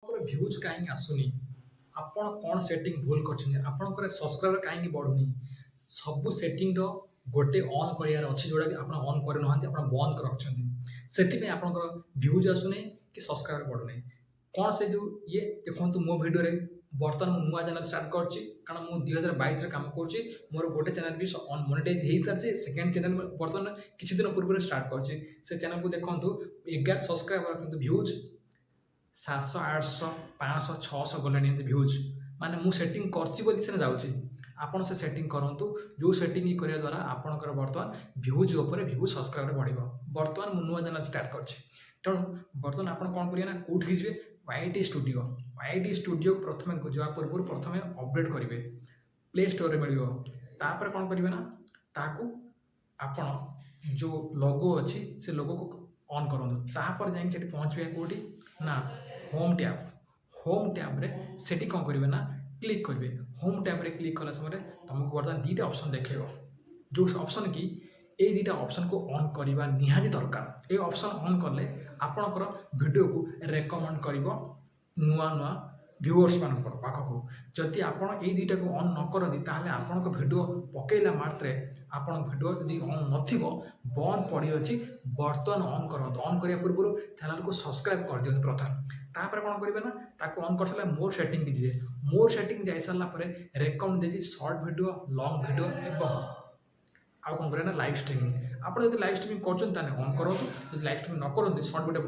Views କାହିଁକି ଆସୁନି? ଆପଣ କ'ଣ ସେଟିଂ ଭୁଲ କରିଛନ୍ତି? ଆପଣଙ୍କର ସବସ୍କ୍ରାଇବର କାହିଁକି ବଢ଼ୁନି? ସବୁ ସେଟିଂର ଗୋଟେ ଅନ୍ କରିବାର ଅଛି, ଯେଉଁଟାକି ଆପଣ ଅନ୍ କରିନାହାନ୍ତି, ଆପଣ ବନ୍ଦ କରି ରଖିଛନ୍ତି। ସେଥିପାଇଁ ଆପଣଙ୍କର ଭ୍ୟୁଜ୍ ଆସୁନାହିଁ କି ସବସ୍କ୍ରାଇବର ବଢ଼ୁନାହିଁ। କ'ଣ ସେ ଯେଉଁ ଦେଖନ୍ତୁ ମୋ ଭିଡ଼ିଓରେ ବର୍ତ୍ତମାନ ମୁଁ ନୂଆ ଚ୍ୟାନେଲ୍ ଷ୍ଟାର୍ଟ କରିଛି, କାରଣ ମୁଁ 2022ରେ କାମ କରୁଛି। ମୋର ଗୋଟେ ଚ୍ୟାନେଲ୍ ବି ମନିଟାଇଜ୍ ହେଇସାରିଛି। ସେକେଣ୍ଡ ଚ୍ୟାନେଲ୍ ବର୍ତ୍ତମାନ କିଛି ଦିନ ପୂର୍ବରୁ ଷ୍ଟାର୍ଟ କରିଛି। ସେ ଚ୍ୟାନେଲ୍କୁ ଦେଖନ୍ତୁ 11 ସବସ୍କ୍ରାଇବର, କିନ୍ତୁ ଭ୍ୟୁଜ୍ 700, 800, 500, 600 ଗଲେଣି ଏମିତି ଭ୍ୟୁଜ୍। ମାନେ ମୁଁ ସେଟିଂ କରିଛି ବୋଲି ସେଟା ଯାଉଛି। ଆପଣ ସେ ସେଟିଂ କରନ୍ତୁ, ଯେଉଁ ସେଟିଂ କରିବା ଦ୍ୱାରା ଆପଣଙ୍କର ବର୍ତ୍ତମାନ ଭ୍ୟୁଜ୍ ଉପରେ ଭ୍ୟୁଜ୍ ସବସ୍କ୍ରାଇବର ବଢ଼ିବ। ବର୍ତ୍ତମାନ ମୁଁ ନୂଆ ଚ୍ୟାନେଲ୍ ଷ୍ଟାର୍ଟ କରିଛି, ତେଣୁ ବର୍ତ୍ତମାନ ଆପଣ କ'ଣ କରିବେ ନା, କେଉଁଠିକି ଯିବେ, YT ଷ୍ଟୁଡ଼ିଓ। YT ଷ୍ଟୁଡ଼ିଓ ପ୍ରଥମେ ଯିବା ପୂର୍ବରୁ ପ୍ରଥମେ ଅପଡ଼େଟ୍ କରିବେ, ପ୍ଲେ ଷ୍ଟୋରରେ ମିଳିବ। ତାପରେ କ'ଣ କରିବେ ନା, ତାହାକୁ ଆପଣ ଯେଉଁ ଲୋଗୋ ଅଛି ସେ ଲୋଗୋକୁ ଅନ୍ କରନ୍ତୁ। ତାପରେ ଯାଇକି ସେଠି ପହଞ୍ଚିବେ କେଉଁଠି ନା, ହୋମ୍ ଟ୍ୟାବ୍। ହୋମ୍ ଟ୍ୟାବ୍ରେ ସେଠି କ'ଣ କରିବେ ନା, କ୍ଲିକ୍ କରିବେ। ହୋମ୍ ଟ୍ୟାବ୍ରେ କ୍ଲିକ୍ କଲା ସମୟରେ ତୁମକୁ ବର୍ତ୍ତମାନ ଦୁଇଟା ଅପସନ୍ ଦେଖାଇବ, ଯେଉଁ ଅପସନ୍ କି ଏଇ ଦୁଇଟା ଅପସନ୍କୁ ଅନ୍ କରିବା ନିହାତି ଦରକାର। এই ଅପସନ୍ ଅନ୍ କଲେ ଆପଣଙ୍କର ଭିଡ଼ିଓକୁ ରେକମେଣ୍ଡ କରିବ ନୂଆ ନୂଆ ଭ୍ୟୁଅର୍ସମାନଙ୍କ ପାଖକୁ। ଯଦି ଆପଣ ଏଇ ଦୁଇଟାକୁ ଅନ୍ ନ କରନ୍ତି, ତାହେଲେ ଆପଣଙ୍କ ଭିଡ଼ିଓ ପକାଇଲା ମାତ୍ରେ ଆପଣଙ୍କ ଭିଡ଼ିଓ ଯଦି ଅନ୍ ନଥିବ, ବନ୍ଦ ପଡ଼ିଅଛି, ବର୍ତ୍ତମାନ ଅନ୍ କରନ୍ତୁ। ଅନ୍ କରିବା ପୂର୍ବରୁ ଚ୍ୟାନେଲକୁ ସବସ୍କ୍ରାଇବ୍ କରିଦିଅନ୍ତୁ ପ୍ରଥମେ। ତାପରେ କ'ଣ କରିବେ ନା, ତାକୁ ଅନ୍ କରିସାରିଲା ମୋର୍ ସେଟିଂକି ଯିବେ। ମୋର୍ ସେଟିଂ ଯାଇସାରିଲା ପରେ ରେକମେଣ୍ଡ ଦେଇଛି ସର୍ଟ ଭିଡ଼ିଓ, ଲଙ୍ଗ୍ ଭିଡ଼ିଓ ଏବଂ ଆଉ କ'ଣ କରିବେ ନା, ଲାଇଭ୍ ଷ୍ଟ୍ରିମିଂ। ଆପଣ ଯଦି ଲାଇଭ୍ ଷ୍ଟ୍ରିମିଂ କରୁଛନ୍ତି ତାହେଲେ ଅନ୍ କରନ୍ତୁ। ଯଦି ଲାଇଭ୍ ଷ୍ଟ୍ରିମିଂ ନ କରନ୍ତି, ସର୍ଟ ଭିଡ଼ିଓ,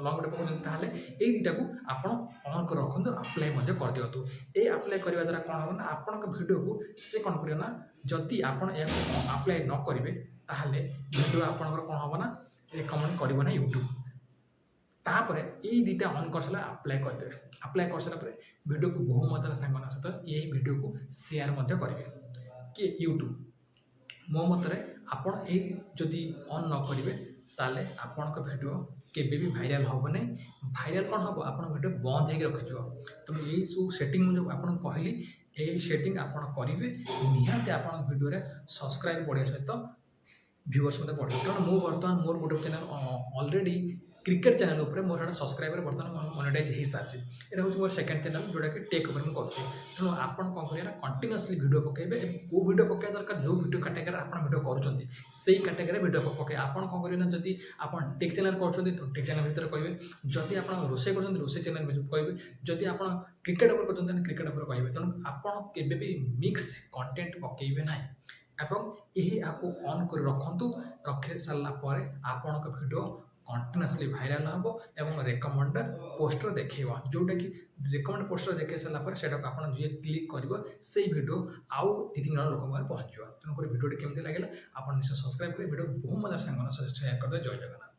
ଲଙ୍ଗ୍ ଭିଡ଼ିଓ ପକାଉଛନ୍ତି, ତାହେଲେ ଏଇ ଦୁଇଟାକୁ ଆପଣ ଅନ୍ କରି ରଖନ୍ତୁ, ଆପ୍ଲାଏ ମଧ୍ୟ କରିଦିଅନ୍ତୁ। ଏଇ ଆପ୍ଲାଏ କରିବା ଦ୍ୱାରା କ'ଣ ହେବ ନା, ଆପଣଙ୍କ ଭିଡ଼ିଓକୁ ସେ କ'ଣ କରିବେ ନା, ଯଦି ଆପଣ ଏହାକୁ ଆପ୍ଲାଏ ନ କରିବେ, ତାହେଲେ ଭିଡ଼ିଓ ଆପଣଙ୍କର କ'ଣ ହେବ ନା, ରେକମେଣ୍ଡ କରିବ ନା ୟୁଟ୍ୟୁବ୍। ତାପରେ ଏଇ ଦୁଇଟା ଅନ୍ କରିସାରିଲା ଆପ୍ଲାଏ କରିଦେବେ। ଆପ୍ଲାଏ କରିସାରିଲା ପରେ ଭିଡ଼ିଓକୁ ବହୁ ମାତ୍ରାରେ ସାଙ୍ଗମାନଙ୍କ ସହିତ ଏଇ ଭିଡ଼ିଓକୁ ସେୟାର ମଧ୍ୟ କରିବେ କି ୟୁଟ୍ୟୁବ୍। ମୋ ମତରେ ଆପଣ ଏଇ ଯଦି ଅନ୍ ନ କରିବେ, ତାହେଲେ ଆପଣଙ୍କ ଭିଡ଼ିଓ କେବେ ବି ଭାଇରାଲ୍ ହେବ ନାହିଁ। ଭାଇରାଲ୍ କ'ଣ ହେବ, ଆପଣଙ୍କ ଭିଡ଼ିଓ ବନ୍ଦ ହେଇକି ରଖିଯିବ। ତେଣୁ ଏଇ ସବୁ ସେଟିଂ ମୁଁ ଯେଉଁ ଆପଣଙ୍କୁ କହିଲି, ଏଇ ସେଟିଂ ଆପଣ କରିବେ, ନିହାତି ଆପଣଙ୍କ ଭିଡ଼ିଓରେ ସବସ୍କ୍ରାଇବ୍ ବଢ଼ିବା ସହିତ ଭ୍ୟୁଅର୍ସ ମଧ୍ୟ ବଢ଼ିବ। କାରଣ ମୁଁ ବର୍ତ୍ତମାନ ମୋର ଗୋଟେ ଚ୍ୟାନେଲ୍ ଅଲରେଡ଼ି କ୍ରିକେଟ୍ ଚ୍ୟାନେଲ୍ ଉପରେ ମୋର ଗୋଟେ ସବସ୍କ୍ରାଇବର ବର୍ତ୍ତମାନ ମନିଟାଇଜ୍ ହେଇସାରିଛି। ଏଇଟା ହେଉଛି ମୋର ସେକେଣ୍ଡ ଚ୍ୟାନେଲ୍, ଯେଉଁଟାକି ଟେକ୍ ଉପରେ ମୁଁ କରୁଛି। ତେଣୁ ଆପଣ କ'ଣ କରିବେ ନା, କଣ୍ଟିନ୍ୟୁଅସ୍ଲି ଭିଡ଼ିଓ ପକାଇବେ ଏବଂ କେଉଁ ଭିଡ଼ିଓ ପକାଇବା ଦରକାର, ଯେଉଁ ଭିଡ଼ିଓ କାଟେଗୋରୀରେ ଆପଣ ଭିଡ଼ିଓ କରୁଛନ୍ତି ସେଇ କାଟେଗୋରୀରେ ଭିଡ଼ିଓ ପକାଇବେ। ଆପଣ କ'ଣ କରିବେ ନା, ଯଦି ଆପଣ ଟେକ୍ ଚ୍ୟାନେଲ୍ କରୁଛନ୍ତି ତ ଟେକ୍ ଚ୍ୟାନେଲ୍ ଭିତରେ କହିବେ, ଯଦି ଆପଣ ରୋଷେଇ କରୁଛନ୍ତି ରୋଷେଇ ଚ୍ୟାନେଲ୍ ଭିତରେ କହିବେ, ଯଦି ଆପଣ କ୍ରିକେଟ୍ ଉପରେ କରୁଛନ୍ତି ତାହେଲେ କ୍ରିକେଟ୍ ଉପରେ କହିବେ। ତେଣୁ ଆପଣ କେବେ ବି ମିକ୍ସ କଣ୍ଟେଣ୍ଟ ପକାଇବେ ନାହିଁ ଏବଂ ଏହାକୁ ଅନ୍ କରି ରଖନ୍ତୁ। ରଖି ସାରିଲା ପରେ ଆପଣଙ୍କ ଭିଡ଼ିଓ କଣ୍ଟିନ୍ୟୁଅସ୍ଲି ଭାଇରାଲ୍ ହେବ ଏବଂ ରେକମେଣ୍ଡ ପୋଷ୍ଟର ଦେଖାଇବ, ଯେଉଁଟାକି ରେକମେଣ୍ଡ ପୋଷ୍ଟର ଦେଖାଇ ସାରିଲା ପରେ ସେଇଟାକୁ ଆପଣ ଯିଏ କ୍ଲିକ୍ କରିବ, ସେଇ ଭିଡ଼ିଓ ଆଉ 2-3 ଜଣ ଲୋକଙ୍କ ପାଖରେ ପହଞ୍ଚିବ। ତେଣୁକରି ଭିଡ଼ିଓଟି କେମିତି ଲାଗିଲା ଆପଣ ନିଶ୍ଚୟ ସବସ୍କ୍ରାଇବ୍ କରି ଭିଡ଼ିଓ ବହୁ ମଜାର ସାଙ୍ଗମାନଙ୍କ ସହିତ ସେୟାର କରିଦେବେ। ଜୟ ଜଗନ୍ନାଥ।